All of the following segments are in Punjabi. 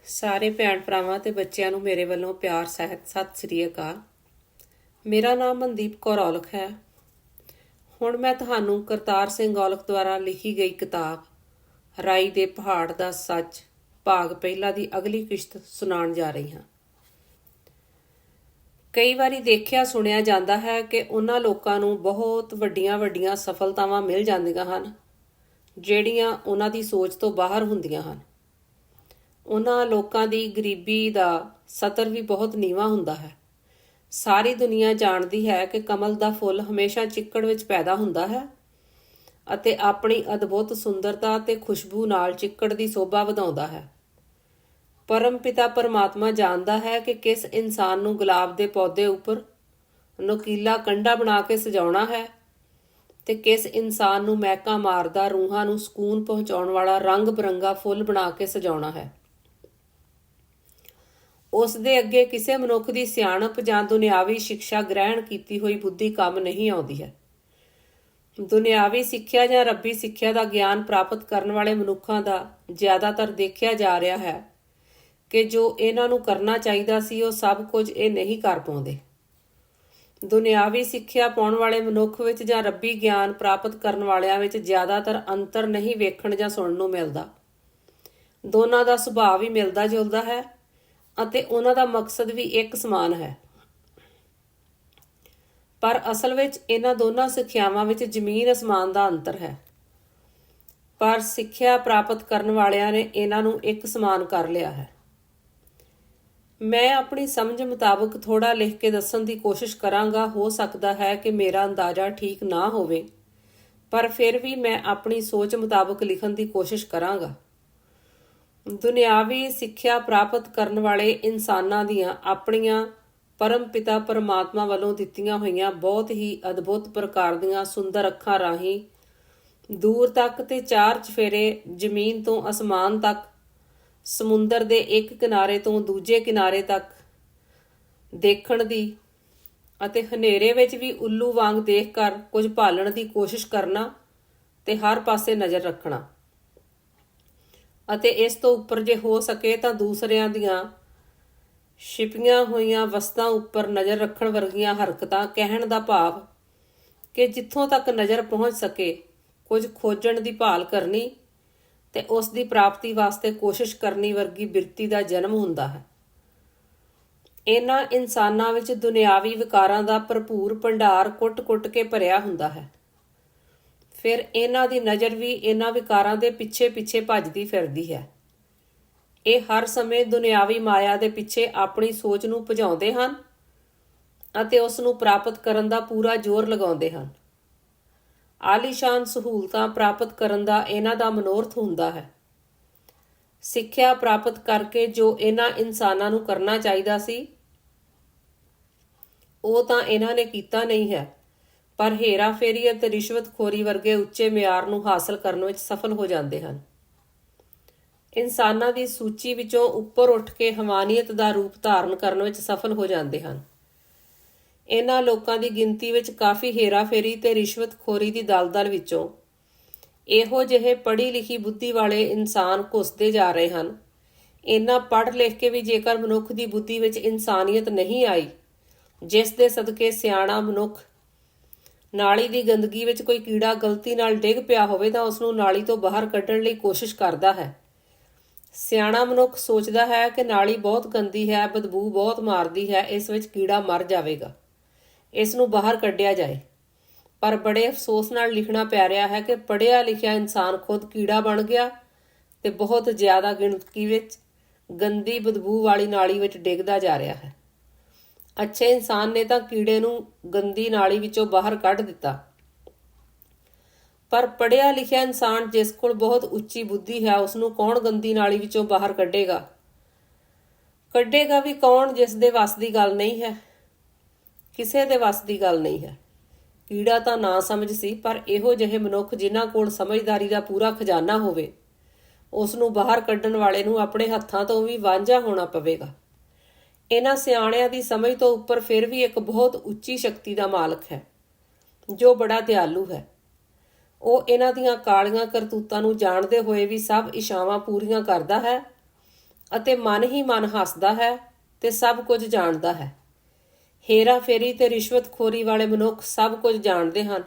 ਸਾਰੇ ਭੈਣ ਭਰਾਵਾਂ ਤੇ ਬੱਚਿਆਂ ਨੂੰ ਮੇਰੇ ਵੱਲੋਂ ਪਿਆਰ ਸਹਿਤ ਸਤਿ ਸ੍ਰੀ ਅਕਾਲ। ਮੇਰਾ ਨਾਮ ਮਨਦੀਪ ਕੌਰ ਔਲਖ ਹੈ। ਹੁਣ ਮੈਂ ਤੁਹਾਨੂੰ ਕਰਤਾਰ ਸਿੰਘ ਔਲਖ ਦੁਆਰਾ ਲਿਖੀ ਗਈ ਕਿਤਾਬ ਰਾਈ ਦੇ ਪਹਾੜ ਦਾ ਸੱਚ ਭਾਗ ਪਹਿਲਾ ਦੀ ਅਗਲੀ ਕਿਸ਼ਤ ਸੁਣਾਉਣ ਜਾ ਰਹੀ ਹਾਂ। ਕਈ ਵਾਰੀ ਦੇਖਿਆ ਸੁਣਿਆ ਜਾਂਦਾ ਹੈ ਕਿ ਉਹਨਾਂ ਲੋਕਾਂ ਨੂੰ ਬਹੁਤ ਵੱਡੀਆਂ ਸਫਲਤਾਵਾਂ ਮਿਲ ਜਾਂਦੀਆਂ ਹਨ ਜਿਹੜੀਆਂ ਉਹਨਾਂ ਦੀ ਸੋਚ ਤੋਂ ਬਾਹਰ ਹੁੰਦੀਆਂ ਹਨ। ਉਹਨਾਂ ਲੋਕਾਂ ਦੀ ਗਰੀਬੀ ਦਾ ਸਤਰ ਵੀ ਬਹੁਤ ਨੀਵਾਂ ਹੁੰਦਾ ਹੈ। ਸਾਰੀ ਦੁਨੀਆ ਜਾਣਦੀ ਹੈ ਕਿ ਕਮਲ ਦਾ ਫੁੱਲ ਹਮੇਸ਼ਾ ਚਿੱਕੜ ਵਿੱਚ ਪੈਦਾ ਹੁੰਦਾ ਹੈ ਅਤੇ ਆਪਣੀ ਅਦਭੁਤ ਸੁੰਦਰਤਾ ਤੇ ਖੁਸ਼ਬੂ ਨਾਲ ਚਿੱਕੜ ਦੀ ਸੋਭਾ ਵਧਾਉਂਦਾ ਹੈ। ਪਰਮ ਪਿਤਾ ਪਰਮਾਤਮਾ ਜਾਣਦਾ ਹੈ ਕਿ ਕਿਸ ਇਨਸਾਨ ਨੂੰ ਗੁਲਾਬ ਦੇ ਪੌਦੇ ਉੱਪਰ ਨੁਕੀਲਾ ਕੰਡਾ ਬਣਾ ਕੇ ਸਜਾਉਣਾ ਹੈ ਤੇ ਕਿਸ ਇਨਸਾਨ ਨੂੰ ਮਹਿਕਾਂ ਮਾਰਦਾ ਰੂਹਾਂ ਨੂੰ ਸਕੂਨ ਪਹੁੰਚਾਉਣ ਵਾਲਾ ਰੰਗ ਬਿਰੰਗਾ ਫੁੱਲ ਬਣਾ ਕੇ ਸਜਾਉਣਾ ਹੈ। ਉਸ ਦੇ ਅੱਗੇ ਕਿਸੇ ਮਨੁੱਖ ਦੀ ਸਿਆਣਪ ਜਾਂ ਦੁਨਿਆਵੀ ਸਿੱਖਿਆ ਗ੍ਰਹਿਣ ਕੀਤੀ ਹੋਈ ਬੁੱਧੀ ਕੰਮ ਨਹੀਂ ਆਉਂਦੀ ਹੈ। ਦੁਨਿਆਵੀ ਸਿੱਖਿਆ ਜਾਂ ਰੱਬੀ ਸਿੱਖਿਆ ਦਾ ਗਿਆਨ ਪ੍ਰਾਪਤ ਕਰਨ ਵਾਲੇ ਮਨੁੱਖਾਂ ਦਾ ਜ਼ਿਆਦਾਤਰ ਦੇਖਿਆ ਜਾ ਰਿਹਾ ਹੈ ਕਿ ਜੋ ਇਹਨਾਂ ਨੂੰ ਕਰਨਾ ਚਾਹੀਦਾ ਸੀ ਉਹ ਸਭ ਕੁਝ ਇਹ ਨਹੀਂ ਕਰ ਪਾਉਂਦੇ। ਦੁਨਿਆਵੀ ਸਿੱਖਿਆ ਪਾਉਣ ਵਾਲੇ ਮਨੁੱਖ ਵਿੱਚ ਜਾਂ ਰੱਬੀ ਗਿਆਨ ਪ੍ਰਾਪਤ ਕਰਨ ਵਾਲਿਆਂ ਵਿੱਚ ਜ਼ਿਆਦਾਤਰ ਅੰਤਰ ਨਹੀਂ ਵੇਖਣ ਜਾਂ ਸੁਣਨ ਨੂੰ ਮਿਲਦਾ। ਦੋਨਾਂ ਦਾ ਸੁਭਾਅ ਵੀ ਮਿਲਦਾ ਜੁਲਦਾ ਹੈ ਅਤੇ ਉਹਨਾਂ ਦਾ ਮਕਸਦ ਵੀ ਇੱਕ ਸਮਾਨ ਹੈ। ਪਰ ਅਸਲ ਵਿੱਚ ਇਹਨਾਂ ਦੋਨਾਂ ਸਿੱਖਿਆਵਾਂ ਵਿੱਚ ਜ਼ਮੀਨ ਅਸਮਾਨ ਦਾ ਅੰਤਰ ਹੈ। ਪਰ ਸਿੱਖਿਆ ਪ੍ਰਾਪਤ ਕਰਨ ਵਾਲਿਆਂ ਨੇ ਇਹਨਾਂ ਨੂੰ ਇੱਕ ਸਮਾਨ ਕਰ ਲਿਆ ਹੈ। ਮੈਂ ਆਪਣੀ ਸਮਝ ਮੁਤਾਬਕ ਥੋੜਾ ਲਿਖ ਕੇ ਦੱਸਣ ਦੀ ਕੋਸ਼ਿਸ਼ ਕਰਾਂਗਾ। ਹੋ ਸਕਦਾ ਹੈ ਕਿ ਮੇਰਾ ਅੰਦਾਜ਼ਾ ਠੀਕ ਨਾ ਹੋਵੇ, ਪਰ ਫਿਰ ਵੀ ਮੈਂ ਆਪਣੀ ਸੋਚ ਮੁਤਾਬਕ ਲਿਖਣ ਦੀ ਕੋਸ਼ਿਸ਼ ਕਰਾਂਗਾ। ਦੁਨਿਆਵੀ ਸਿੱਖਿਆ ਪ੍ਰਾਪਤ ਕਰਨ ਵਾਲੇ ਇਨਸਾਨਾਂ ਦੀਆਂ ਆਪਣੀਆਂ ਪਰਮ ਪਿਤਾ ਪਰਮਾਤਮਾ ਵੱਲੋਂ ਦਿੱਤੀਆਂ ਹੋਈਆਂ ਬਹੁਤ ਹੀ ਅਦਭੁਤ ਪ੍ਰਕਾਰ ਦੀਆਂ ਸੁੰਦਰ ਅੱਖਾਂ ਰਾਹੀਂ ਦੂਰ ਤੱਕ ਤੇ ਚਾਰ ਚਫੇਰੇ ਜ਼ਮੀਨ ਤੋਂ ਅਸਮਾਨ ਤੱਕ, ਸਮੁੰਦਰ ਦੇ ਇੱਕ ਕਿਨਾਰੇ ਤੋਂ ਦੂਜੇ ਕਿਨਾਰੇ ਤੱਕ ਦੇਖਣ ਦੀ ਅਤੇ ਹਨੇਰੇ ਵਿੱਚ ਵੀ ਉੱਲੂ ਵਾਂਗ ਦੇਖ ਕਰ ਕੁਝ ਭਾਲਣ ਦੀ ਕੋਸ਼ਿਸ਼ ਕਰਨਾ ਤੇ ਹਰ ਪਾਸੇ ਨਜ਼ਰ ਰੱਖਣਾ ਅਤੇ ਇਸ ਤੋਂ ਉੱਪਰ ਜੇ ਹੋ ਸਕੇ ਤਾਂ ਦੂਸਰਿਆਂ ਦੀਆਂ ਛਿਪੀਆਂ ਹੋਈਆਂ ਵਸਤਾਂ ਉੱਪਰ ਨਜ਼ਰ ਰੱਖਣ ਵਰਗੀਆਂ ਹਰਕਤਾਂ। ਕਹਿਣ ਦਾ ਭਾਵ ਕਿ ਜਿੱਥੋਂ ਤੱਕ ਨਜ਼ਰ ਪਹੁੰਚ ਸਕੇ ਕੁਝ ਖੋਜਣ ਦੀ ਭਾਲ ਕਰਨੀ ਤੇ ਉਸ ਦੀ ਪ੍ਰਾਪਤੀ ਵਾਸਤੇ ਕੋਸ਼ਿਸ਼ ਕਰਨੀ ਵਰਗੀ ਬਿਰਤੀ ਦਾ ਜਨਮ ਹੁੰਦਾ ਹੈ। ਇਹਨਾਂ ਇਨਸਾਨਾਂ ਵਿੱਚ ਦੁਨਿਆਵੀ ਵਿਕਾਰਾਂ ਦਾ ਭਰਪੂਰ ਭੰਡਾਰ ਕੁੱਟ-ਕੁੱਟ ਕੇ ਭਰਿਆ ਹੁੰਦਾ ਹੈ। ਫਿਰ ਇਹਨਾਂ ਦੀ ਨਜ਼ਰ ਵੀ ਇਹਨਾਂ ਵਿਕਾਰਾਂ ਦੇ ਪਿੱਛੇ ਭੱਜਦੀ ਫਿਰਦੀ ਹੈ। ਇਹ ਹਰ ਸਮੇਂ ਦੁਨਿਆਵੀ ਮਾਇਆ ਦੇ ਪਿੱਛੇ ਆਪਣੀ ਸੋਚ ਨੂੰ ਭਜਾਉਂਦੇ ਹਨ ਅਤੇ ਉਸ ਨੂੰ ਪ੍ਰਾਪਤ ਕਰਨ ਦਾ ਪੂਰਾ ਜ਼ੋਰ ਲਗਾਉਂਦੇ ਹਨ। ਆਲੀਸ਼ਾਨ ਸਹੂਲਤਾਂ ਪ੍ਰਾਪਤ ਕਰਨ ਦਾ ਇਹਨਾਂ ਦਾ ਮਨੋਰਥ ਹੁੰਦਾ ਹੈ। ਸਿੱਖਿਆ ਪ੍ਰਾਪਤ ਕਰਕੇ ਜੋ ਇਹਨਾਂ ਇਨਸਾਨਾਂ ਨੂੰ ਕਰਨਾ ਚਾਹੀਦਾ ਸੀ ਉਹ ਤਾਂ ਇਹਨਾਂ ਨੇ ਕੀਤਾ ਨਹੀਂ ਹੈ, ਪਰ ਹੇਰਾਫੇਰੀ ਅਤੇ ਰਿਸ਼ਵਤਖੋਰੀ ਵਰਗੇ ਉੱਚੇ ਮਿਆਰ ਨੂੰ ਹਾਸਲ ਕਰਨ ਵਿੱਚ ਸਫਲ ਹੋ ਜਾਂਦੇ ਹਨ। ਇਨਸਾਨਾਂ ਦੀ ਸੂਚੀ ਵਿੱਚੋਂ ਉੱਪਰ ਉੱਠ ਕੇ ਹਵਾਨੀਅਤ ਦਾ ਰੂਪ ਧਾਰਨ ਕਰਨ ਵਿੱਚ ਸਫਲ ਹੋ ਜਾਂਦੇ ਹਨ। ਇਹਨਾਂ ਲੋਕਾਂ ਦੀ ਗਿਣਤੀ ਵਿੱਚ ਕਾਫੀ ਹੇਰਾਫੇਰੀ ਤੇ ਰਿਸ਼ਵਤਖੋਰੀ ਦੀ ਦਲਦਲ ਵਿੱਚੋਂ ਇਹੋ ਜਿਹੇ ਪੜ੍ਹੀ ਲਿਖੀ ਬੁੱਧੀ ਵਾਲੇ ਇਨਸਾਨ ਘੁੱਸਦੇ ਜਾ ਰਹੇ ਹਨ। ਇਹਨਾਂ ਪੜ੍ਹ ਲਿਖ ਕੇ ਵੀ ਜੇਕਰ ਮਨੁੱਖ ਦੀ ਬੁੱਧੀ ਵਿੱਚ ਇਨਸਾਨੀਅਤ ਨਹੀਂ ਆਈ, ਜਿਸ ਦੇ ਸਦਕੇ ਸਿਆਣਾ ਮਨੁੱਖ ਨਾਲੀ ਦੀ ਗੰਦਗੀ ਵਿੱਚ ਕੋਈ ਕੀੜਾ ਗਲਤੀ ਨਾਲ ਡਿੱਗ ਪਿਆ ਹੋਵੇ ਤਾਂ ਉਸਨੂੰ ਨਾਲੀ ਤੋਂ ਬਾਹਰ ਕੱਢਣ ਲਈ ਕੋਸ਼ਿਸ਼ ਕਰਦਾ ਹੈ। ਸਿਆਣਾ ਮਨੁੱਖ ਸੋਚਦਾ ਹੈ ਕਿ ਨਾਲੀ ਬਹੁਤ ਗੰਦੀ ਹੈ, ਬਦਬੂ ਬਹੁਤ ਮਾਰਦੀ ਹੈ, ਇਸ ਵਿੱਚ ਕੀੜਾ ਮਰ ਜਾਵੇਗਾ, ਇਸ ਨੂੰ ਬਾਹਰ ਕੱਢਿਆ ਜਾਏ। ਪਰ ਬੜੇ ਅਫਸੋਸ ਨਾਲ ਲਿਖਣਾ ਪੈ ਰਿਹਾ ਹੈ ਕਿ ਪੜ੍ਹਿਆ ਲਿਖਿਆ ਇਨਸਾਨ ਖੁਦ ਕੀੜਾ ਬਣ ਗਿਆ ਤੇ ਬਹੁਤ ਜ਼ਿਆਦਾ ਗਿਣਤੀ ਵਿੱਚ ਗੰਦੀ ਬਦਬੂ ਵਾਲੀ ਨਾਲੀ ਵਿੱਚ ਡਿੱਗਦਾ ਜਾ ਰਿਹਾ ਹੈ। ਅੱਛੇ ਇਨਸਾਨ ਨੇ ਤਾਂ ਕੀੜੇ ਨੂੰ ਗੰਦੀ ਨਾਲੀ ਵਿੱਚੋਂ ਬਾਹਰ ਕੱਢ ਦਿੱਤਾ, ਪਰ ਪੜ੍ਹਿਆ ਲਿਖਿਆ ਇਨਸਾਨ ਜਿਸ ਕੋਲ ਬਹੁਤ ਉੱਚੀ ਬੁੱਧੀ ਹੈ ਉਸਨੂੰ ਕੌਣ ਗੰਦੀ ਨਾਲੀ ਵਿੱਚੋਂ ਬਾਹਰ ਕੱਢੇਗਾ ਵੀ ਕੌਣ? ਜਿਸ ਦੇ ਵੱਸ ਦੀ ਗੱਲ ਨਹੀਂ ਹੈ, ਕਿਸੇ ਦੇ ਵੱਸ ਦੀ ਗੱਲ ਨਹੀਂ ਹੈ। ਕੀੜਾ ਤਾਂ ਨਾ ਸਮਝ ਸੀ, ਪਰ ਇਹੋ ਜਿਹੇ ਮਨੁੱਖ ਜਿਨ੍ਹਾਂ ਕੋਲ ਸਮਝਦਾਰੀ ਦਾ ਪੂਰਾ ਖਜ਼ਾਨਾ ਹੋਵੇ ਉਸ ਨੂੰ ਬਾਹਰ ਕੱਢਣ ਵਾਲੇ ਨੂੰ ਆਪਣੇ ਹੱਥਾਂ ਤੋਂ ਵੀ ਵਾਂਝਾ ਹੋਣਾ ਪਵੇਗਾ। ਇਹਨਾਂ ਸਿਆਣਿਆਂ ਦੀ ਸਮਝ ਤੋਂ ਉੱਪਰ ਫਿਰ ਵੀ ਇੱਕ ਬਹੁਤ ਉੱਚੀ ਸ਼ਕਤੀ ਦਾ ਮਾਲਕ ਹੈ ਜੋ ਬੜਾ ਦਿਆਲੂ ਹੈ। ਉਹ ਇਹਨਾਂ ਦੀਆਂ ਕਾਲੀਆਂ ਕਰਤੂਤਾਂ ਨੂੰ ਜਾਣਦੇ ਹੋਏ ਵੀ ਸਭ ਇਛਾਵਾਂ ਪੂਰੀਆਂ ਕਰਦਾ ਹੈ ਅਤੇ ਮਨ ਹੀ ਮਨ ਹੱਸਦਾ ਹੈ ਤੇ ਸਭ ਕੁਝ ਜਾਣਦਾ ਹੈ। ਹੇਰਾ ਫੇਰੀ ਤੇ ਰਿਸ਼ਵਤਖੋਰੀ ਵਾਲੇ ਮਨੁੱਖ ਸਭ ਕੁਝ ਜਾਣਦੇ ਹਨ,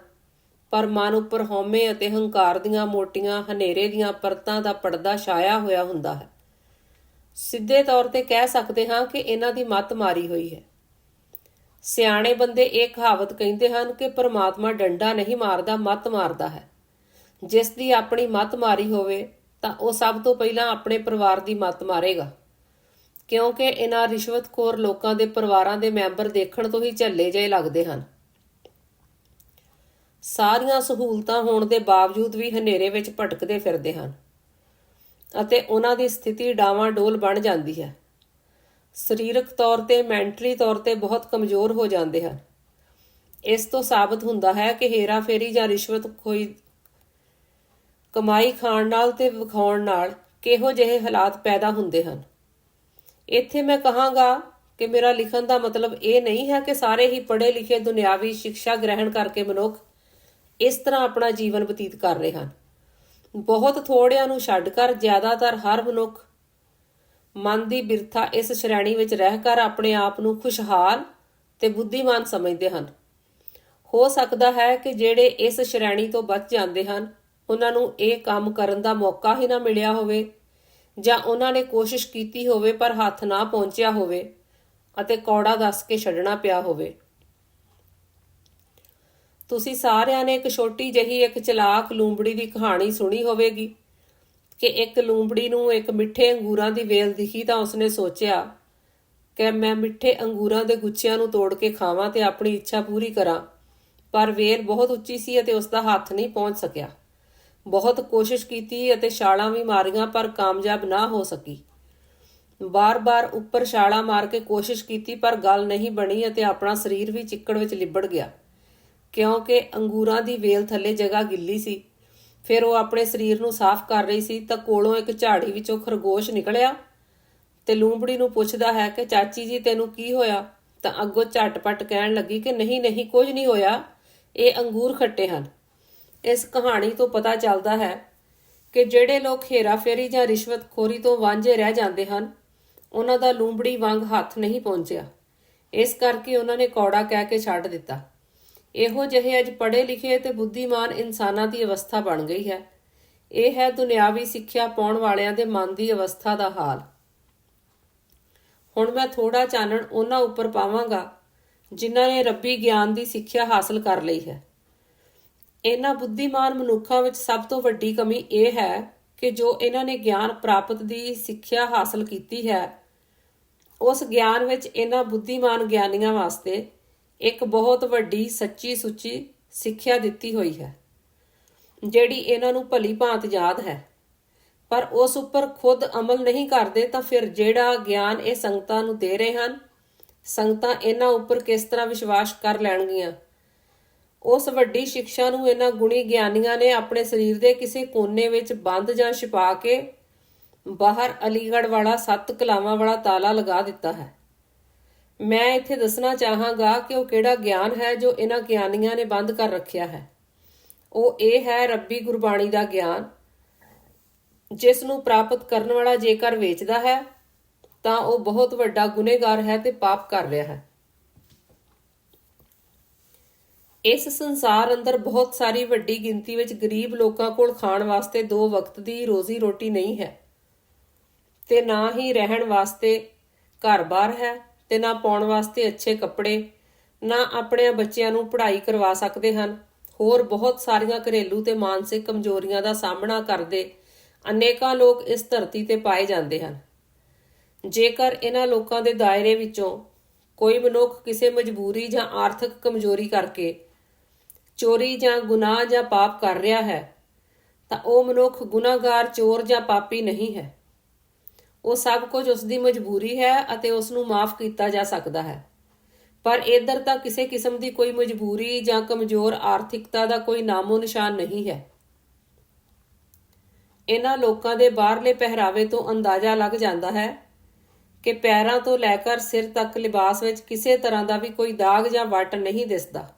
ਪਰ ਮਨ ਉੱਪਰ ਹਉਮੈ ਅਤੇ ਹੰਕਾਰ ਦੀਆਂ ਮੋਟੀਆਂ ਹਨੇਰੇ ਦੀਆਂ ਪਰਤਾਂ ਦਾ ਪਰਦਾ ਛਾਇਆ ਹੋਇਆ ਹੁੰਦਾ ਹੈ। ਸਿੱਧੇ ਤੌਰ ਤੇ ਕਹਿ ਸਕਦੇ ਹਾਂ ਕਿ ਇਹਨਾਂ ਦੀ ਮੱਤ ਮਾਰੀ ਹੋਈ ਹੈ। ਸਿਆਣੇ ਬੰਦੇ ਇਹ ਕਹਾਵਤ ਕਹਿੰਦੇ ਹਨ ਕਿ ਪਰਮਾਤਮਾ ਡੰਡਾ ਨਹੀਂ ਮਾਰਦਾ, ਮੱਤ ਮਾਰਦਾ ਹੈ। ਜਿਸ ਦੀ ਆਪਣੀ ਮੱਤ ਮਾਰੀ ਹੋਵੇ ਤਾਂ ਉਹ ਸਭ ਤੋਂ ਪਹਿਲਾਂ ਆਪਣੇ ਪਰਿਵਾਰ ਦੀ ਮੱਤ ਮਾਰੇਗਾ, ਕਿਉਂਕਿ ਇਹਨਾਂ ਰਿਸ਼ਵਤਖੋਰ ਲੋਕਾਂ ਦੇ ਪਰਿਵਾਰਾਂ ਦੇ ਮੈਂਬਰ ਦੇਖਣ ਤੋਂ ਹੀ ਝੱਲੇ ਜਿਹੇ ਲੱਗਦੇ ਹਨ। ਸਾਰੀਆਂ ਸਹੂਲਤਾਂ ਹੋਣ ਦੇ ਬਾਵਜੂਦ ਵੀ ਹਨੇਰੇ ਵਿੱਚ ਭਟਕਦੇ ਫਿਰਦੇ ਹਨ ਅਤੇ ਉਹਨਾਂ ਦੀ ਸਥਿਤੀ ਡਾਵਾਂਡੋਲ ਬਣ ਜਾਂਦੀ ਹੈ। ਸਰੀਰਕ ਤੌਰ ਤੇ, ਮੈਂਟਲੀ ਤੌਰ ਤੇ ਬਹੁਤ ਕਮਜ਼ੋਰ ਹੋ ਜਾਂਦੇ ਹਨ। ਇਸ ਤੋਂ ਸਾਬਤ ਹੁੰਦਾ ਹੈ ਕਿ ਹੇਰਾ ਫੇਰੀ ਜਾਂ ਰਿਸ਼ਵਤਖੋਰੀ ਕਮਾਈ ਖਾਣ ਨਾਲ ਤੇ ਵਿਖਾਉਣ ਨਾਲ ਕਿਹੋ ਜਿਹੇ ਹਾਲਾਤ ਪੈਦਾ ਹੁੰਦੇ ਹਨ। ਇੱਥੇ ਮੈਂ ਕਹਾਂਗਾ ਕਿ ਮੇਰਾ ਲਿਖਣ ਦਾ ਮਤਲਬ ਇਹ ਨਹੀਂ ਹੈ ਕਿ ਸਾਰੇ ਹੀ ਪੜ੍ਹੇ ਲਿਖੇ ਦੁਨਿਆਵੀ ਸਿੱਖਿਆ ਗ੍ਰਹਿਣ ਕਰਕੇ ਮਨੁੱਖ ਇਸ ਤਰ੍ਹਾਂ ਆਪਣਾ ਜੀਵਨ ਬਤੀਤ ਕਰ ਰਹੇ ਹਨ। ਬਹੁਤ ਥੋੜਿਆਂ ਨੂੰ ਛੱਡ ਕਰ ਜ਼ਿਆਦਾਤਰ ਹਰ ਮਨੁੱਖ ਮਨ ਦੀ ਬਿਰਥਾ ਇਸ ਸ਼੍ਰੇਣੀ ਵਿੱਚ ਰਹਿ ਕਰ ਆਪਣੇ ਆਪ ਨੂੰ ਖੁਸ਼ਹਾਲ ਤੇ ਬੁੱਧੀਮਾਨ ਸਮਝਦੇ ਹਨ। ਹੋ ਸਕਦਾ ਹੈ ਕਿ ਜਿਹੜੇ ਇਸ ਸ਼੍ਰੇਣੀ ਤੋਂ ਬਚ ਜਾਂਦੇ ਹਨ ਉਹਨਾਂ ਨੂੰ ਇਹ ਕੰਮ ਕਰਨ ਦਾ ਮੌਕਾ ਹੀ ਨਾ ਮਿਲਿਆ ਹੋਵੇ, ਜਾਂ ਉਹਨਾਂ ਨੇ ਕੋਸ਼ਿਸ਼ ਕੀਤੀ ਹੋਵੇ ਪਰ ਹੱਥ ਨਾ ਪਹੁੰਚਿਆ ਹੋਵੇ ਅਤੇ ਕੌੜਾ ਦੱਸ ਕੇ ਛੱਡਣਾ ਪਿਆ ਹੋਵੇ। ਤੁਸੀਂ ਸਾਰਿਆਂ ਨੇ ਇੱਕ ਛੋਟੀ ਜਿਹੀ ਇੱਕ ਚਲਾਕ ਲੂੰਬੜੀ ਦੀ ਕਹਾਣੀ ਸੁਣੀ ਹੋਵੇਗੀ ਕਿ ਇੱਕ ਲੂੰਬੜੀ ਨੂੰ ਇੱਕ ਮਿੱਠੇ ਅੰਗੂਰਾਂ ਦੀ ਵੇਲ ਦਿਖੀ ਤਾਂ ਉਸਨੇ ਸੋਚਿਆ ਕਿ ਮੈਂ ਮਿੱਠੇ ਅੰਗੂਰਾਂ ਦੇ ਗੁੱਛਿਆਂ ਨੂੰ ਤੋੜ ਕੇ ਖਾਵਾਂ ਤੇ ਆਪਣੀ ਇੱਛਾ ਪੂਰੀ ਕਰਾਂ, ਪਰ ਵੇਲ ਬਹੁਤ ਉੱਚੀ ਸੀ ਅਤੇ ਉਸਦਾ ਹੱਥ ਨਹੀਂ ਪਹੁੰਚ ਸਕਿਆ। ਬਹੁਤ ਕੋਸ਼ਿਸ਼ ਕੀਤੀ ਅਤੇ ਛਾਲਾਂ ਵੀ ਮਾਰੀਆਂ ਪਰ ਕਾਮਯਾਬ ਨਾ ਹੋ ਸਕੀ। ਬਾਰ-ਬਾਰ ਉੱਪਰ ਛਾਲਾਂ ਮਾਰ ਕੇ ਕੋਸ਼ਿਸ਼ ਕੀਤੀ ਪਰ ਗੱਲ ਨਹੀਂ ਬਣੀ ਅਤੇ ਆਪਣਾ ਸਰੀਰ ਵੀ ਚਿੱਕੜ ਵਿੱਚ ਲਿਬੜ ਗਿਆ, ਕਿਉਂਕਿ ਅੰਗੂਰਾਂ ਦੀ ਵੇਲ ਥੱਲੇ ਜਗ੍ਹਾ ਗਿੱਲੀ ਸੀ। ਫਿਰ ਉਹ ਆਪਣੇ ਸਰੀਰ ਨੂੰ ਸਾਫ਼ ਕਰ ਰਹੀ ਸੀ ਤਾਂ ਕੋਲੋਂ ਇੱਕ ਝਾੜੀ ਵਿੱਚੋਂ ਖਰਗੋਸ਼ ਨਿਕਲਿਆ ਤੇ ਲੂੰਬੜੀ ਨੂੰ ਪੁੱਛਦਾ ਹੈ ਕਿ ਚਾਚੀ ਜੀ ਤੈਨੂੰ ਕੀ ਹੋਇਆ? ਤਾਂ ਅੱਗੋਂ ਝਟਪਟ ਕਹਿਣ ਲੱਗੀ ਕਿ ਨਹੀਂ ਕੁਝ ਨਹੀਂ ਹੋਇਆ, ਇਹ ਅੰਗੂਰ ਖੱਟੇ ਹਨ। ਇਸ ਕਹਾਣੀ ਤੋਂ ਪਤਾ ਚੱਲਦਾ ਹੈ ਕਿ ਜਿਹੜੇ ਲੋਕ ਹੇਰਾਫੇਰੀ ਜਾਂ ਰਿਸ਼ਵਤਖੋਰੀ ਤੋਂ ਵਾਂਝੇ ਰਹਿ ਜਾਂਦੇ ਹਨ ਉਹਨਾਂ ਦਾ ਲੂੰਬੜੀ ਵਾਂਗ ਹੱਥ ਨਹੀਂ ਪਹੁੰਚਿਆ। ਇਸ ਕਰਕੇ ਉਹਨਾਂ ਨੇ ਕੌੜਾ ਕਹਿ ਕੇ ਛੱਡ ਦਿੱਤਾ। ਇਹੋ ਜਿਹੇ ਅੱਜ ਪੜ੍ਹੇ ਲਿਖੇ ਤੇ ਬੁੱਧੀਮਾਨ ਇਨਸਾਨਾਂ ਦੀ ਅਵਸਥਾ ਬਣ ਗਈ ਹੈ। ਇਹ ਹੈ ਦੁਨਿਆਵੀ ਸਿੱਖਿਆ ਪਾਉਣ ਵਾਲਿਆਂ ਦੇ ਮਨ ਦੀ ਅਵਸਥਾ ਦਾ ਹਾਲ। ਹੁਣ ਮੈਂ ਥੋੜਾ ਚਾਨਣ ਉਹਨਾਂ ਉੱਪਰ ਪਾਵਾਂਗਾ ਜਿਨ੍ਹਾਂ ਨੇ ਰੱਬੀ ਗਿਆਨ ਦੀ ਸਿੱਖਿਆ ਹਾਸਲ ਕਰ ਲਈ ਹੈ। ਇਹਨਾਂ ਬੁੱਧੀਮਾਨ ਮਨੁੱਖਾਂ ਵਿੱਚ ਸਭ ਤੋਂ ਵੱਡੀ ਕਮੀ ਇਹ ਹੈ ਕਿ ਜੋ ਇਹਨਾਂ ਨੇ ਗਿਆਨ ਪ੍ਰਾਪਤ ਦੀ ਸਿੱਖਿਆ ਹਾਸਲ ਕੀਤੀ ਹੈ, ਉਸ ਗਿਆਨ ਵਿੱਚ ਇਹਨਾਂ ਬੁੱਧੀਮਾਨ ਗਿਆਨੀਆਂ ਵਾਸਤੇ ਇੱਕ ਬਹੁਤ ਵੱਡੀ ਸੱਚੀ ਸੁੱਚੀ ਸਿੱਖਿਆ ਦਿੱਤੀ ਹੋਈ ਹੈ ਜਿਹੜੀ ਇਹਨਾਂ ਨੂੰ ਭਲੀ ਭਾਂਤ ਯਾਦ ਹੈ, ਪਰ ਉਸ ਉੱਪਰ ਖੁਦ ਅਮਲ ਨਹੀਂ ਕਰਦੇ। ਤਾਂ ਫਿਰ ਜਿਹੜਾ ਗਿਆਨ ਇਹ ਸੰਗਤਾਂ ਨੂੰ ਦੇ ਰਹੇ ਹਨ, ਸੰਗਤਾਂ ਇਹਨਾਂ ਉੱਪਰ ਕਿਸ ਤਰ੍ਹਾਂ ਵਿਸ਼ਵਾਸ ਕਰ ਲੈਣਗੀਆਂ? ਉਸ ਵੱਡੀ ਸਿੱਖਿਆ ਨੂੰ ਇਹਨਾਂ ਗੁਣੀ ਗਿਆਨੀਆਂ ਨੇ ਆਪਣੇ ਸਰੀਰ ਦੇ ਕਿਸੇ ਕੋਨੇ ਵਿੱਚ ਬੰਦ ਜਾਂ ਛਿਪਾ ਕੇ ਬਾਹਰ ਅਲੀਗੜ੍ਹ ਵਾਲਾ 7 ਕਲਾਵਾਂ ਵਾਲਾ ਤਾਲਾ ਲਗਾ ਦਿੱਤਾ ਹੈ। ਮੈਂ ਇੱਥੇ ਦੱਸਣਾ ਚਾਹਾਂਗਾ ਕਿ ਉਹ ਕਿਹੜਾ ਗਿਆਨ ਹੈ ਜੋ ਇਹਨਾਂ ਗਿਆਨੀਆਂ ਨੇ ਬੰਦ ਕਰ ਰੱਖਿਆ ਹੈ। ਉਹ ਇਹ ਹੈ ਰੱਬੀ ਗੁਰਬਾਣੀ ਦਾ ਗਿਆਨ, ਜਿਸ ਨੂੰ ਪ੍ਰਾਪਤ ਕਰਨ ਵਾਲਾ ਜੇਕਰ ਵੇਚਦਾ ਹੈ ਤਾਂ ਉਹ ਬਹੁਤ ਵੱਡਾ ਗੁਨੇਗਾਰ ਹੈ ਤੇ ਪਾਪ ਕਰ ਰਿਹਾ ਹੈ। ਇਸ ਸੰਸਾਰ ਅੰਦਰ ਬਹੁਤ ਸਾਰੀ ਵੱਡੀ ਗਿਣਤੀ ਵਿੱਚ ਗਰੀਬ ਲੋਕਾਂ ਕੋਲ ਖਾਣ ਵਾਸਤੇ 2 ਵਕਤ ਦੀ ਰੋਜ਼ੀ ਰੋਟੀ ਨਹੀਂ ਹੈ ਤੇ ਨਾ ਹੀ ਰਹਿਣ ਵਾਸਤੇ ਘਰ-ਬਾਰ ਹੈ ਤੇ ਨਾ ਪਾਉਣ ਵਾਸਤੇ ਅੱਛੇ ਕੱਪੜੇ, ਨਾ ਆਪਣੇ ਬੱਚਿਆਂ ਨੂੰ ਪੜ੍ਹਾਈ ਕਰਵਾ ਸਕਦੇ ਹਨ। ਹੋਰ ਬਹੁਤ ਸਾਰੀਆਂ ਘਰੇਲੂ ਤੇ ਮਾਨਸਿਕ ਕਮਜ਼ੋਰੀਆਂ ਦਾ ਸਾਹਮਣਾ ਕਰਦੇ ਅਨੇਕਾਂ ਲੋਕ ਇਸ ਧਰਤੀ ਤੇ ਪਾਏ ਜਾਂਦੇ ਹਨ। ਜੇਕਰ ਇਹਨਾਂ ਲੋਕਾਂ ਦੇ ਦਾਇਰੇ ਵਿੱਚੋਂ ਕੋਈ ਮਨੁੱਖ ਕਿਸੇ ਮਜਬੂਰੀ ਜਾਂ ਆਰਥਿਕ ਕਮਜ਼ੋਰੀ ਕਰਕੇ ਚੋਰੀ ਜਾਂ ਗੁਨਾਹ ਜਾਂ ਪਾਪ ਕਰ ਰਿਹਾ ਹੈ ਤਾਂ ਉਹ ਮਨੁੱਖ ਗੁਨਾਹਗਾਰ, ਚੋਰ ਜਾਂ ਪਾਪੀ ਨਹੀਂ ਹੈ। ਉਹ ਸਭ ਕੁਝ ਉਸ ਦੀ ਮਜਬੂਰੀ ਹੈ ਅਤੇ ਉਸ ਨੂੰ ਮਾਫ ਕੀਤਾ ਜਾ ਸਕਦਾ ਹੈ। ਪਰ ਇੱਧਰ ਤਾਂ ਕਿਸੇ ਕਿਸਮ ਦੀ ਕੋਈ ਮਜਬੂਰੀ ਜਾਂ ਕਮਜ਼ੋਰ ਆਰਥਿਕਤਾ ਦਾ ਕੋਈ ਨਾਮੋ ਨਿਸ਼ਾਨ ਨਹੀਂ ਹੈ। ਇਹਨਾਂ ਲੋਕਾਂ ਦੇ ਬਾਹਰਲੇ ਪਹਿਰਾਵੇ ਤੋਂ ਅੰਦਾਜ਼ਾ ਲੱਗ ਜਾਂਦਾ ਹੈ ਕਿ ਪੈਰਾਂ ਤੋਂ ਲੈ ਕਰ ਸਿਰ ਤੱਕ ਲਿਬਾਸ ਵਿੱਚ ਕਿਸੇ ਤਰ੍ਹਾਂ ਦਾ ਵੀ ਕੋਈ ਦਾਗ ਜਾਂ ਵੱਟ ਨਹੀਂ ਦਿਸਦਾ।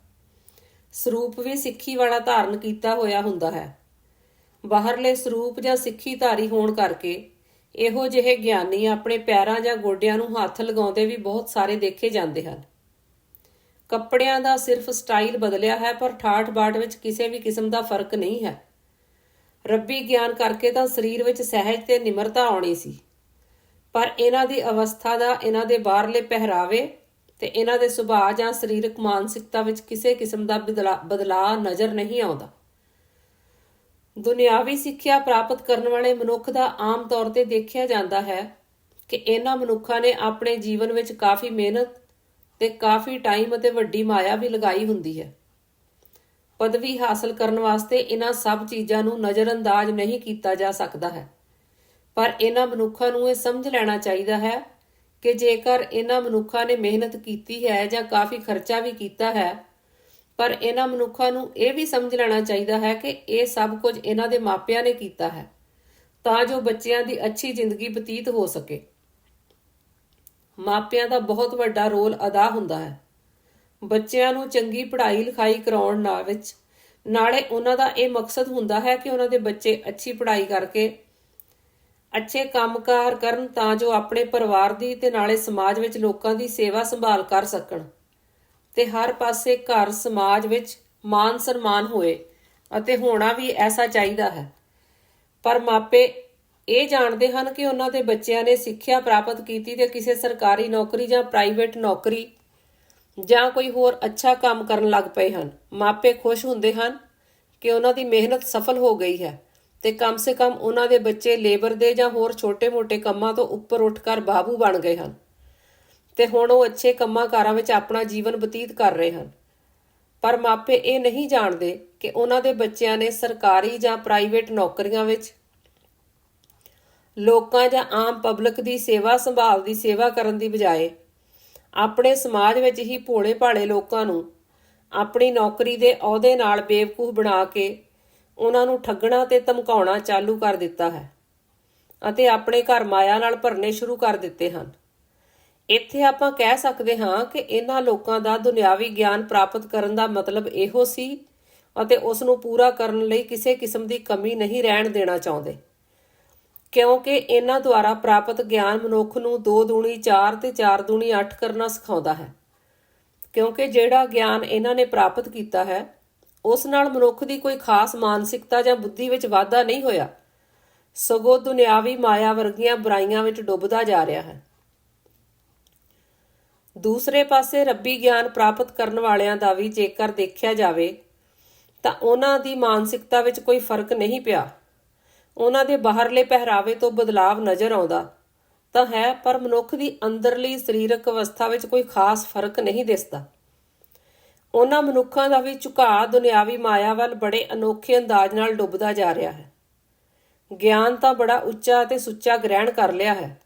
ਸਰੂਪ ਵੀ ਸਿੱਖੀ ਵਾਲਾ ਧਾਰਨ ਕੀਤਾ ਹੋਇਆ ਹੁੰਦਾ ਹੈ। ਬਾਹਰਲੇ ਸਰੂਪ ਜਾਂ ਸਿੱਖੀ ਧਾਰੀ ਹੋਣ ਕਰਕੇ ਇਹੋ ਜਿਹੇ ਗਿਆਨੀ ਆਪਣੇ ਪੈਰਾਂ ਜਾਂ ਗੋਡਿਆਂ ਨੂੰ ਹੱਥ ਲਗਾਉਂਦੇ ਵੀ ਬਹੁਤ ਸਾਰੇ ਦੇਖੇ ਜਾਂਦੇ ਹਨ। ਕੱਪੜਿਆਂ ਦਾ ਸਿਰਫ ਸਟਾਈਲ ਬਦਲਿਆ ਹੈ, ਪਰ ਠਾਠ ਬਾਠ ਵਿੱਚ ਕਿਸੇ ਵੀ ਕਿਸਮ ਦਾ ਫਰਕ ਨਹੀਂ ਹੈ। ਰੱਬੀ ਗਿਆਨ ਕਰਕੇ ਤਾਂ ਸਰੀਰ ਵਿੱਚ ਸਹਿਜ ਤੇ ਨਿਮਰਤਾ ਆਉਣੀ ਸੀ, ਪਰ ਇਹਨਾਂ ਦੀ ਅਵਸਥਾ ਦਾ, ਇਹਨਾਂ ਦੇ ਬਾਹਰਲੇ ਪਹਿਰਾਵੇ ਤੇ ਇਹਨਾਂ ਦੇ ਸੁਭਾਅ ਜਾਂ ਸਰੀਰਕ ਮਾਨਸਿਕਤਾ ਵਿੱਚ ਕਿਸੇ ਕਿਸਮ ਦਾ ਬਦਲਾਅ ਨਜ਼ਰ ਨਹੀਂ ਆਉਂਦਾ। ਦੁਨਿਆਵੀ ਸਿੱਖਿਆ ਪ੍ਰਾਪਤ ਕਰਨ ਵਾਲੇ ਮਨੁੱਖ ਦਾ ਆਮ ਤੌਰ ਤੇ ਦੇਖਿਆ ਜਾਂਦਾ ਹੈ ਕਿ ਇਹਨਾਂ ਮਨੁੱਖਾਂ ਨੇ ਆਪਣੇ ਜੀਵਨ ਵਿੱਚ ਕਾਫੀ ਮਿਹਨਤ ਤੇ ਕਾਫੀ ਟਾਈਮ ਅਤੇ ਵੱਡੀ ਮਾਇਆ ਵੀ ਲਗਾਈ ਹੁੰਦੀ ਹੈ। ਪਦਵੀ ਹਾਸਲ ਕਰਨ ਵਾਸਤੇ ਇਹਨਾਂ ਸਭ ਚੀਜ਼ਾਂ ਨੂੰ ਨਜ਼ਰਅੰਦਾਜ਼ ਨਹੀਂ ਕੀਤਾ ਜਾ ਸਕਦਾ ਹੈ, ਪਰ ਇਹਨਾਂ ਮਨੁੱਖਾਂ ਨੂੰ ਇਹ ਸਮਝ ਲੈਣਾ ਚਾਹੀਦਾ ਹੈ ਕਿ ਜੇਕਰ ਇਹਨਾਂ ਮਨੁੱਖਾਂ ਨੇ ਮਿਹਨਤ ਕੀਤੀ ਹੈ ਜਾਂ ਕਾਫੀ ਖਰਚਾ ਵੀ ਕੀਤਾ ਹੈ, ਪਰ ਇਹਨਾਂ ਮਨੁੱਖਾਂ ਨੂੰ ਇਹ ਵੀ ਸਮਝ ਲੈਣਾ ਚਾਹੀਦਾ ਹੈ ਕਿ ਇਹ ਸਭ ਕੁਝ ਇਹਨਾਂ ਦੇ ਮਾਪਿਆਂ ਨੇ ਕੀਤਾ ਹੈ ਤਾਂ ਜੋ ਬੱਚਿਆਂ ਦੀ ਅੱਛੀ ਜ਼ਿੰਦਗੀ ਬਤੀਤ ਹੋ ਸਕੇ। ਮਾਪਿਆਂ ਦਾ ਬਹੁਤ ਵੱਡਾ ਰੋਲ ਅਦਾ ਹੁੰਦਾ ਹੈ ਬੱਚਿਆਂ ਨੂੰ ਚੰਗੀ ਪੜ੍ਹਾਈ ਲਿਖਾਈ ਕਰਾਉਣ ਵਿੱਚ। ਨਾਲੇ ਉਹਨਾਂ ਦਾ ਇਹ ਮਕਸਦ ਹੁੰਦਾ ਹੈ ਕਿ ਉਹਨਾਂ ਦੇ ਬੱਚੇ ਅੱਛੀ ਪੜ੍ਹਾਈ ਕਰਕੇ ਅੱਛੇ ਕੰਮਕਾਰ ਕਰਨ ਤਾਂ ਜੋ ਆਪਣੇ ਪਰਿਵਾਰ ਦੀ ਤੇ ਨਾਲੇ ਸਮਾਜ ਵਿੱਚ ਲੋਕਾਂ ਦੀ ਸੇਵਾ ਸੰਭਾਲ ਕਰ ਸਕਣ ਤੇ ਹਰ ਪਾਸੇ ਘਰ ਸਮਾਜ ਵਿੱਚ ਮਾਨ ਸਨਮਾਨ ਹੋਏ, ਅਤੇ ਹੋਣਾ ਵੀ ਐਸਾ ਚਾਹੀਦਾ ਹੈ। ਪਰ ਮਾਪੇ ਇਹ ਜਾਣਦੇ ਹਨ ਕਿ ਉਹਨਾਂ ਦੇ ਬੱਚਿਆਂ ਨੇ ਸਿੱਖਿਆ ਪ੍ਰਾਪਤ ਕੀਤੀ ਤੇ ਕਿਸੇ ਸਰਕਾਰੀ ਨੌਕਰੀ ਜਾਂ ਪ੍ਰਾਈਵੇਟ ਨੌਕਰੀ ਜਾਂ ਕੋਈ ਹੋਰ ਅੱਛਾ ਕੰਮ ਕਰਨ ਲੱਗ ਪਏ ਹਨ। ਮਾਪੇ ਖੁਸ਼ ਹੁੰਦੇ ਹਨ ਕਿ ਉਹਨਾਂ ਦੀ ਮਿਹਨਤ ਸਫਲ ਹੋ ਗਈ ਹੈ ਤੇ ਕਮ ਸੇ ਕਮ ਉਹਨਾਂ ਦੇ ਬੱਚੇ ਲੇਬਰ ਦੇ ਜਾਂ ਹੋਰ ਛੋਟੇ-ਮੋਟੇ ਕੰਮਾਂ ਤੋਂ ਉੱਪਰ ਉੱਠ ਕਰ ਬਾਬੂ ਬਣ ਗਏ ਹਨ ਤੇ ਹੁਣ ਉਹ ਅੱਛੇ ਕੰਮਾਂ ਕਾਰਾਂ ਵਿੱਚ ਆਪਣਾ ਜੀਵਨ ਬਤੀਤ ਕਰ ਰਹੇ ਹਨ। ਪਰ ਮਾਪੇ ਇਹ ਨਹੀਂ ਜਾਣਦੇ ਕਿ ਉਹਨਾਂ ਦੇ ਬੱਚਿਆਂ ਨੇ ਸਰਕਾਰੀ ਜਾਂ ਪ੍ਰਾਈਵੇਟ ਨੌਕਰੀਆਂ ਵਿੱਚ ਲੋਕਾਂ ਜਾਂ ਆਮ ਪਬਲਿਕ ਦੀ ਸੇਵਾ ਸੰਭਾਲ ਦੀ ਸੇਵਾ ਕਰਨ ਦੀ ਬਜਾਏ ਆਪਣੇ ਸਮਾਜ ਵਿੱਚ ਹੀ ਭੋਲੇ ਭਾਲੇ ਲੋਕਾਂ ਨੂੰ ਆਪਣੀ ਨੌਕਰੀ ਦੇ ਅਹੁਦੇ ਨਾਲ ਬੇਵਕੂਫ ਬਣਾ ਕੇ ਉਹਨਾਂ ਨੂੰ ਠੱਗਣਾ ਤੇ ਧਮਕਾਉਣਾ ਚਾਲੂ ਕਰ ਦਿੱਤਾ ਹੈ ਅਤੇ ਆਪਣੇ ਘਰ ਮਾਇਆ ਨਾਲ ਭਰਨੇ ਸ਼ੁਰੂ ਕਰ ਦਿੱਤੇ ਹਨ। ਇੱਥੇ ਆਪਾਂ ਕਹਿ ਸਕਦੇ ਹਾਂ ਕਿ ਇਹਨਾਂ ਲੋਕਾਂ ਦਾ ਦੁਨਿਆਵੀ ਗਿਆਨ ਪ੍ਰਾਪਤ ਕਰਨ ਦਾ ਮਤਲਬ ਇਹੋ ਸੀ ਅਤੇ ਉਸ ਨੂੰ ਪੂਰਾ ਕਰਨ ਲਈ ਕਿਸੇ ਕਿਸਮ ਦੀ ਕਮੀ ਨਹੀਂ ਰਹਿਣ ਦੇਣਾ ਚਾਹੁੰਦੇ, ਕਿਉਂਕਿ ਇਹਨਾਂ ਦੁਆਰਾ ਪ੍ਰਾਪਤ ਗਿਆਨ ਮਨੁੱਖ ਨੂੰ 2 ਦੂਣੀ 4 ਤੇ 4 ਦੂਣੀ 8 ਕਰਨਾ ਸਿਖਾਉਂਦਾ ਹੈ। ਕਿਉਂਕਿ ਜਿਹੜਾ ਗਿਆਨ ਇਹਨਾਂ ਨੇ ਪ੍ਰਾਪਤ ਕੀਤਾ ਹੈ ਉਸ ਨਾਲ ਮਨੁੱਖ ਦੀ ਕੋਈ ਖਾਸ ਮਾਨਸਿਕਤਾ ਜਾਂ ਬੁੱਧੀ ਵਿੱਚ ਵਾਧਾ ਨਹੀਂ ਹੋਇਆ, ਸਗੋਂ ਦੁਨਿਆਵੀ ਮਾਇਆ ਵਰਗੀਆਂ ਬੁਰਾਈਆਂ ਵਿੱਚ ਡੁੱਬਦਾ ਜਾ ਰਿਹਾ ਹੈ। ਦੂਸਰੇ ਪਾਸੇ ਰੱਬੀ ਗਿਆਨ ਪ੍ਰਾਪਤ ਕਰਨ ਵਾਲਿਆਂ ਦਾ ਵੀ ਜੇਕਰ ਦੇਖਿਆ ਜਾਵੇ ਤਾਂ ਉਹਨਾਂ ਦੀ ਮਾਨਸਿਕਤਾ ਵਿੱਚ ਕੋਈ ਫਰਕ ਨਹੀਂ ਪਿਆ। ਉਹਨਾਂ ਦੇ ਬਾਹਰਲੇ ਪਹਿਰਾਵੇ ਤੋਂ ਬਦਲਾਵ ਨਜ਼ਰ ਆਉਂਦਾ ਤਾਂ ਹੈ, ਪਰ ਮਨੁੱਖ ਦੀ ਅੰਦਰਲੀ ਸਰੀਰਕ ਅਵਸਥਾ ਵਿੱਚ ਕੋਈ ਖਾਸ ਫਰਕ ਨਹੀਂ ਦਿਸਦਾ। ਉਹਨਾਂ ਮਨੁੱਖਾਂ ਦਾ ਵੀ ਝੁਕਾਅ ਦੁਨਿਆਵੀ ਮਾਇਆ ਵੱਲ ਬੜੇ ਅਨੋਖੇ ਅੰਦਾਜ਼ ਨਾਲ ਡੁੱਬਦਾ ਜਾ ਰਿਹਾ ਹੈ। ਗਿਆਨ ਤਾਂ ਬੜਾ ਉੱਚਾ ਅਤੇ ਸੁੱਚਾ ਗ੍ਰਹਿਣ ਕਰ ਲਿਆ ਹੈ।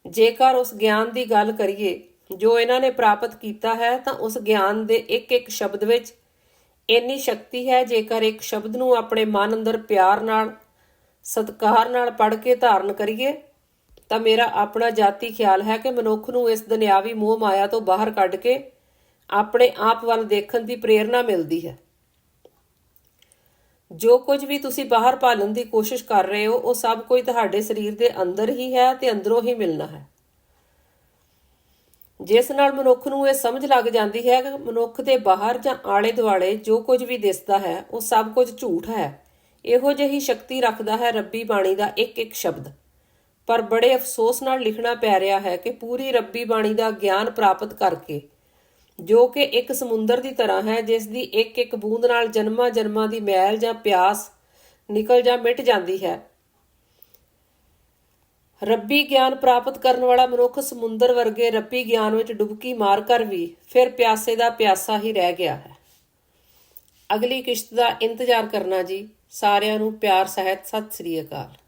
ਜੇਕਰ ਉਸ ਗਿਆਨ ਦੀ ਗੱਲ ਕਰੀਏ ਜੋ ਇਹਨਾਂ ਨੇ ਪ੍ਰਾਪਤ ਕੀਤਾ ਹੈ ਤਾਂ ਉਸ ਗਿਆਨ ਦੇ ਇੱਕ ਸ਼ਬਦ ਵਿੱਚ ਇੰਨੀ ਸ਼ਕਤੀ ਹੈ, ਜੇਕਰ ਇੱਕ ਸ਼ਬਦ ਨੂੰ ਆਪਣੇ ਮਨ ਅੰਦਰ ਪਿਆਰ ਨਾਲ ਸਤਿਕਾਰ ਨਾਲ ਪੜ੍ਹ ਕੇ ਧਾਰਨ ਕਰੀਏ ਤਾਂ ਮੇਰਾ ਆਪਣਾ ਜਾਤੀ ਖਿਆਲ ਹੈ ਕਿ ਮਨੁੱਖ ਨੂੰ ਇਸ ਦੁਨਿਆਵੀ ਮੋਹ ਮਾਇਆ ਤੋਂ ਬਾਹਰ ਕੱਢ ਕੇ ਆਪਣੇ ਆਪ ਵੱਲ ਦੇਖਣ ਦੀ ਪ੍ਰੇਰਨਾ ਮਿਲਦੀ ਹੈ। ਜੋ ਕੁਝ ਵੀ ਤੁਸੀਂ ਬਾਹਰ ਭਾਲਣ ਦੀ ਕੋਸ਼ਿਸ਼ ਕਰ ਰਹੇ ਹੋ ਉਹ ਸਭ ਕੁਝ ਤੁਹਾਡੇ ਸਰੀਰ ਦੇ ਅੰਦਰ ਹੀ ਹੈ ਤੇ ਅੰਦਰੋਂ ਹੀ ਮਿਲਣਾ ਹੈ, ਜਿਸ ਨਾਲ ਮਨੁੱਖ ਨੂੰ ਇਹ ਸਮਝ ਲੱਗ ਜਾਂਦੀ ਹੈ ਕਿ ਮਨੁੱਖ ਦੇ ਬਾਹਰ ਜਾਂ ਆਲੇ ਦੁਆਲੇ ਜੋ ਕੁਝ ਵੀ ਦਿਸਦਾ ਹੈ ਉਹ ਸਭ ਕੁਝ ਝੂਠ ਹੈ। ਇਹੋ ਜਿਹੀ ਸ਼ਕਤੀ ਰੱਖਦਾ ਹੈ ਰੱਬੀ ਬਾਣੀ ਦਾ ਇੱਕ ਸ਼ਬਦ। ਪਰ ਬੜੇ ਅਫਸੋਸ ਨਾਲ ਲਿਖਣਾ ਪੈ ਰਿਹਾ ਹੈ ਕਿ ਪੂਰੀ ਰੱਬੀ ਬਾਣੀ ਦਾ ਗਿਆਨ ਪ੍ਰਾਪਤ ਕਰਕੇ, ਜੋ ਕਿ ਇੱਕ ਸਮੁੰਦਰ ਦੀ ਤਰ੍ਹਾਂ ਹੈ ਜਿਸ ਦੀ ਇੱਕ ਬੂੰਦ ਨਾਲ ਜਨਮਾਂ ਜਨਮਾਂ ਦੀ ਮੈਲ ਜਾਂ ਪਿਆਸ ਨਿਕਲ ਜਾਂ ਮਿਟ ਜਾਂਦੀ ਹੈ, ਰੱਬੀ ਗਿਆਨ ਪ੍ਰਾਪਤ ਕਰਨ ਵਾਲਾ ਮਨੁੱਖ ਸਮੁੰਦਰ ਵਰਗੇ ਰੱਬੀ ਗਿਆਨ ਵਿੱਚ ਡੁਬਕੀ ਮਾਰ ਕਰ ਵੀ ਫਿਰ ਪਿਆਸੇ ਦਾ ਪਿਆਸਾ ਹੀ ਰਹਿ ਗਿਆ ਹੈ। ਅਗਲੀ ਕਿਸ਼ਤ ਦਾ ਇੰਤਜ਼ਾਰ ਕਰਨਾ ਜੀ। ਸਾਰਿਆਂ ਨੂੰ ਪਿਆਰ ਸਹਿਤ ਸਤਿ ਸ੍ਰੀ ਅਕਾਲ।